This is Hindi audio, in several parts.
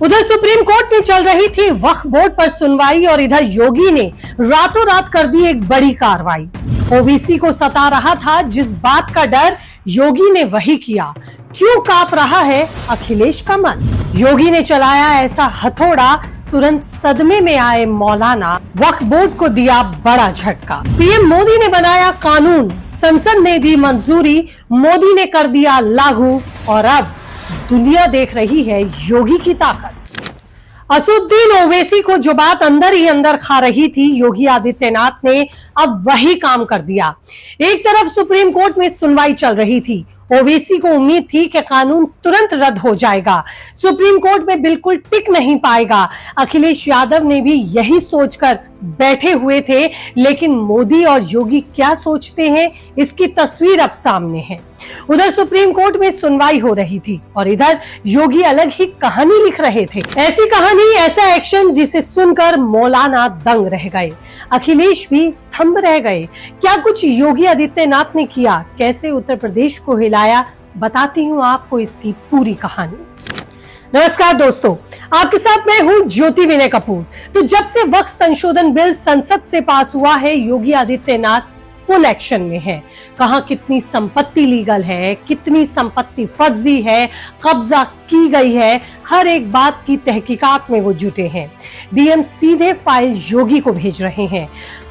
उधर सुप्रीम कोर्ट में चल रही थी वक्फ बोर्ड पर सुनवाई और इधर योगी ने रातों रात कर दी एक बड़ी कार्रवाई। ओवैसी को सता रहा था जिस बात का डर, योगी ने वही किया। क्यों कांप रहा है अखिलेश का मन? योगी ने चलाया ऐसा हथौड़ा, तुरंत सदमे में आए मौलाना। वक्फ बोर्ड को दिया बड़ा झटका। पीएम मोदी ने बनाया कानून, संसद ने दी मंजूरी, मोदी ने कर दिया लागू और अब दुनिया देख रही है योगी की ताकत। असदुद्दीन ओवैसी को जो बात अंदर ही अंदर खा रही थी, योगी आदित्यनाथ ने अब वही काम कर दिया। एक तरफ सुप्रीम कोर्ट में सुनवाई चल रही थी। ओवैसी को उम्मीद थी कि कानून तुरंत रद्द हो जाएगा, सुप्रीम कोर्ट में बिल्कुल टिक नहीं पाएगा। अखिलेश यादव ने भी यही सोचकर बैठे हुए थे, लेकिन मोदी और योगी क्या सोचते हैं, इसकी तस्वीर अब सामने है। उधर सुप्रीम कोर्ट में सुनवाई हो रही थी और इधर योगी अलग ही कहानी लिख रहे थे। ऐसी कहानी, ऐसा एक्शन जिसे सुनकर मौलाना दंग रह गए, अखिलेश भी स्तंभ रह गए। क्या कुछ योगी आदित्यनाथ ने किया, कैसे उत्तर प्रदेश को हिलाया, बताती हूँ आपको इसकी पूरी कहानी। नमस्कार दोस्तों, आपके साथ मैं हूं ज्योति विनय कपूर। तो जब से वक्फ संशोधन बिल संसद से पास हुआ है, योगी आदित्यनाथ फुल एक्शन में है। कहां कितनी संपत्ति लीगल है, कितनी संपत्ति फर्जी है, कब्जा की गई है, हर एक बात की तहकीकात में वो जुटे हैं। डीएम सीधे फाइल योगी को भेज रहे हैं।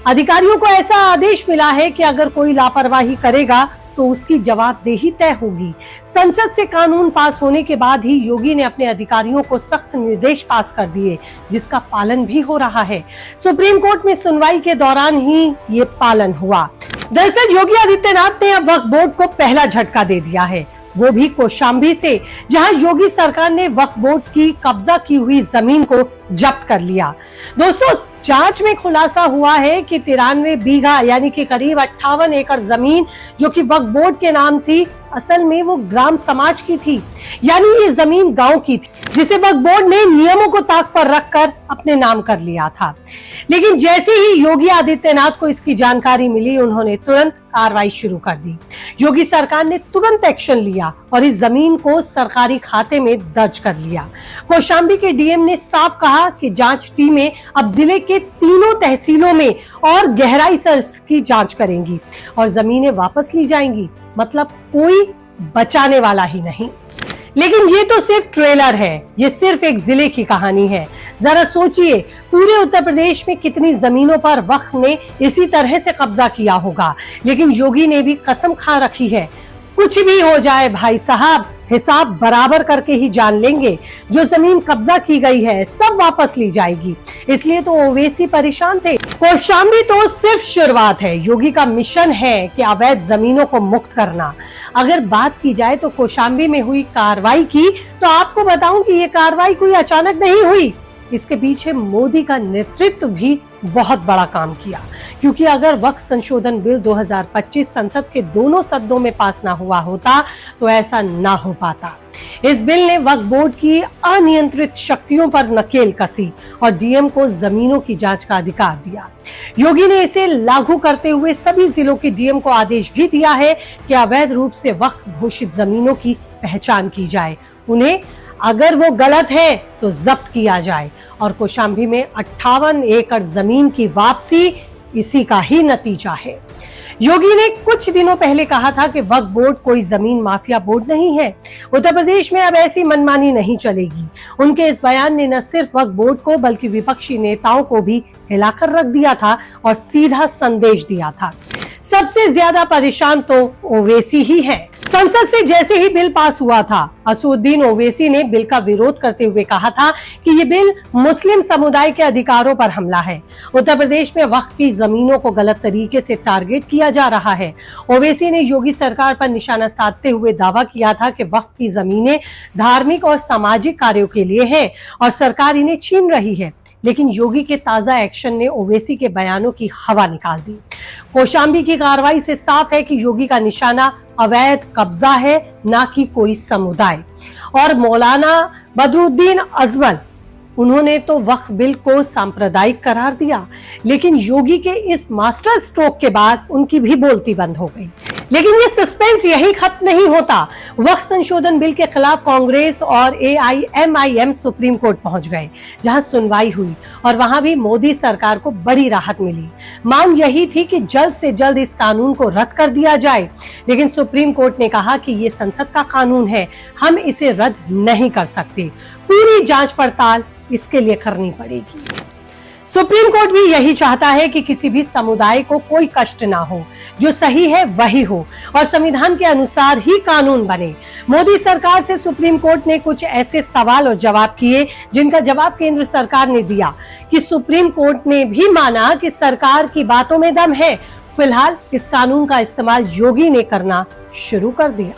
अधिकारियों को ऐसा आदेश मिला है कि अगर कोई लापरवाही करेगा तो उसकी जवाबदेही तय होगी। संसद से कानून पास होने के बाद ही योगी ने अपने अधिकारियों को सख्त निर्देश पास कर दिए, जिसका पालन भी हो रहा है। सुप्रीम कोर्ट में सुनवाई के दौरान ही ये पालन हुआ। दरअसल योगी आदित्यनाथ ने अब वक्फ बोर्ड को पहला झटका दे दिया है, वो भी कौशाम्बी से, जहां योगी सरकार ने वक्फ बोर्ड की कब्जा की हुई जमीन को जब्त कर लिया। दोस्तों, जांच में खुलासा हुआ है कि 93 बीघा यानी कि करीब 58 एकड़ जमीन जो कि वक्फ बोर्ड के नाम थी, असल में वो ग्राम समाज की थी, यानी ये जमीन गांव की थी, जिसे वक्फ बोर्ड ने नियमों को ताक पर रखकर अपने नाम कर लिया था। लेकिन जैसे ही योगी आदित्यनाथ को इसकी जानकारी मिली, उन्होंने तुरंत कार्रवाई शुरू कर दी। योगी सरकार ने तुरंत एक्शन लिया और इस जमीन को सरकारी खाते में दर्ज कर लिया। कौशाम्बी के डीएम ने साफ कहा कि जांच टीमें अब जिले के तीनों तहसीलों में और गहराई से इसकी जांच करेंगी और जमीनें वापस ली जाएंगी। मतलब कोई बचाने वाला ही नहीं। लेकिन ये तो सिर्फ ट्रेलर है, ये सिर्फ एक जिले की कहानी है। जरा सोचिए, पूरे उत्तर प्रदेश में कितनी जमीनों पर वक्फ ने इसी तरह से कब्जा किया होगा। लेकिन योगी ने भी कसम खा रखी है, कुछ भी हो जाए भाई साहब, हिसाब बराबर करके ही जान लेंगे। जो जमीन कब्जा की गई है सब वापस ली जाएगी। इसलिए तो ओवैसी परेशान थे। कौशाम्बी तो सिर्फ शुरुआत है। योगी का मिशन है कि अवैध जमीनों को मुक्त करना। अगर बात की जाए तो कौशाम्बी में हुई कार्रवाई की, तो आपको बताऊं कि ये कार्रवाई कोई अचानक नहीं हुई। इसके पीछे मोदी का नेतृत्व भी बहुत बड़ा काम किया, क्योंकि अगर वक्फ संशोधन बिल 2025 संसद के दोनों सदनों में पास ना हुआ होता तो ऐसा ना हो पाता। इस बिल ने वक्फ बोर्ड की अनियंत्रित शक्तियों पर नकेल कसी और डीएम को जमीनों की जांच का अधिकार दिया। योगी ने इसे लागू करते हुए सभी जिलों के डीएम को आदेश भी दिया है कि अवैध रूप से वक्फ घोषित जमीनों की पहचान की जाए, उन्हें अगर वो गलत है तो जब्त किया जाए। और कौशाम्बी में 58 एकड़ जमीन की वापसी इसी का ही नतीजा है। योगी ने कुछ दिनों पहले कहा था कि वक्फ बोर्ड कोई जमीन माफिया बोर्ड नहीं है। उत्तर प्रदेश में अब ऐसी मनमानी नहीं चलेगी। उनके इस बयान ने न सिर्फ वक्फ बोर्ड को बल्कि विपक्षी नेताओं को भी हिलाकर रख दिया था और सीधा संदेश दिया था। सबसे ज्यादा परेशान तो ओवैसी ही है। संसद से जैसे ही बिल पास हुआ था, असदुद्दीन ओवैसी ने बिल का विरोध करते हुए कहा था कि ये बिल मुस्लिम समुदाय के अधिकारों पर हमला है। उत्तर प्रदेश में वक्फ की जमीनों को गलत तरीके से टारगेट किया जा रहा है। ओवैसी ने योगी सरकार पर निशाना साधते हुए दावा किया था कि वक्फ की जमीनें धार्मिक और सामाजिक कार्यों के लिए हैं और सरकार इन्हें छीन रही है। लेकिन योगी के ताजा एक्शन ने ओवैसी के बयानों की हवा निकाल दी। कौशाम्बी की कार्रवाई से साफ है कि योगी का निशाना अवैध कब्जा है, ना कि कोई समुदाय। और मौलाना बदरुद्दीन अजमल, उन्होंने तो वक्फ बिल को सांप्रदायिक करार दिया, लेकिन योगी के इस मास्टर स्ट्रोक के बाद उनकी भी बोलती बंद हो गई। लेकिन ये सस्पेंस यही खत्म नहीं होता। वक्फ संशोधन बिल के खिलाफ कांग्रेस और AIMIM सुप्रीम कोर्ट पहुंच गए, जहां सुनवाई हुई और वहां भी मोदी सरकार को बड़ी राहत मिली। मांग यही थी कि जल्द से जल्द इस कानून को रद्द कर दिया जाए, लेकिन सुप्रीम कोर्ट ने कहा कि ये संसद का कानून है, हम इसे रद्द नहीं कर सकते, पूरी जांच पड़ताल इसके लिए करनी पड़ेगी। सुप्रीम कोर्ट भी यही चाहता है कि किसी भी समुदाय को कोई कष्ट ना हो, जो सही है वही हो और संविधान के अनुसार ही कानून बने। मोदी सरकार से सुप्रीम कोर्ट ने कुछ ऐसे सवाल और जवाब किए जिनका जवाब केंद्र सरकार ने दिया कि सुप्रीम कोर्ट ने भी माना कि सरकार की बातों में दम है। फिलहाल इस कानून का इस्तेमाल योगी ने करना शुरू कर दिया।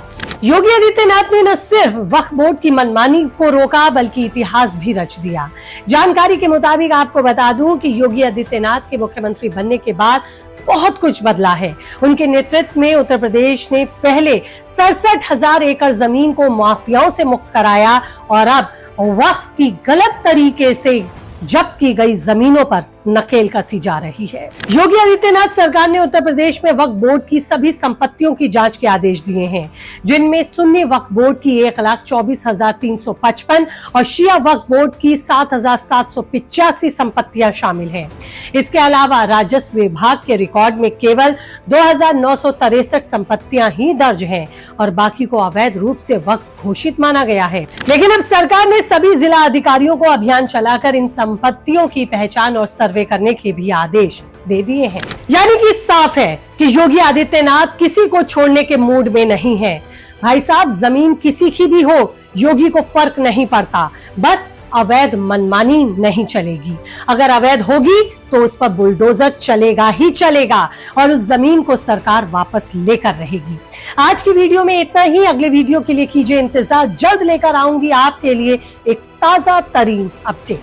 योगी आदित्यनाथ ने न सिर्फ वक्फ बोर्ड की मनमानी को रोका बल्कि इतिहास भी रच दिया। जानकारी के मुताबिक आपको बता दूं कि योगी आदित्यनाथ के मुख्यमंत्री बनने के बाद बहुत कुछ बदला है। उनके नेतृत्व में उत्तर प्रदेश ने पहले 67,000 एकड़ जमीन को माफियाओं से मुक्त कराया और अब वक्फ की गलत तरीके से जब्त की गई जमीनों पर नकेल कसी जा रही है। योगी आदित्यनाथ सरकार ने उत्तर प्रदेश में वक्फ बोर्ड की सभी संपत्तियों की जांच के आदेश दिए हैं, जिनमें सुन्नी वक्फ बोर्ड की 1,24,355 और शिया वक्फ बोर्ड की 7,785 संपत्तियां शामिल हैं। इसके अलावा राजस्व विभाग के रिकॉर्ड में केवल 2,963 संपत्तियां ही दर्ज हैं और बाकी को अवैध रूप से वक्फ घोषित माना गया है। लेकिन अब सरकार ने सभी जिला अधिकारियों को अभियान चलाकर इन संपत्तियों की पहचान और सर्वे करने के भी आदेश दे दिए हैं। यानी कि साफ है कि योगी आदित्यनाथ किसी को छोड़ने के मूड में नहीं है। भाई साहब, जमीन किसी की भी हो, योगी को फर्क नहीं पड़ता, बस अवैध मनमानी नहीं चलेगी। अगर अवैध होगी तो उस पर बुलडोजर चलेगा ही चलेगा और उस जमीन को सरकार वापस लेकर रहेगी। आज की वीडियो में इतना ही। अगले वीडियो के लिए कीजिए इंतजार, जल्द लेकर आऊंगी आपके लिए एक ताजा तरीन अपडेट।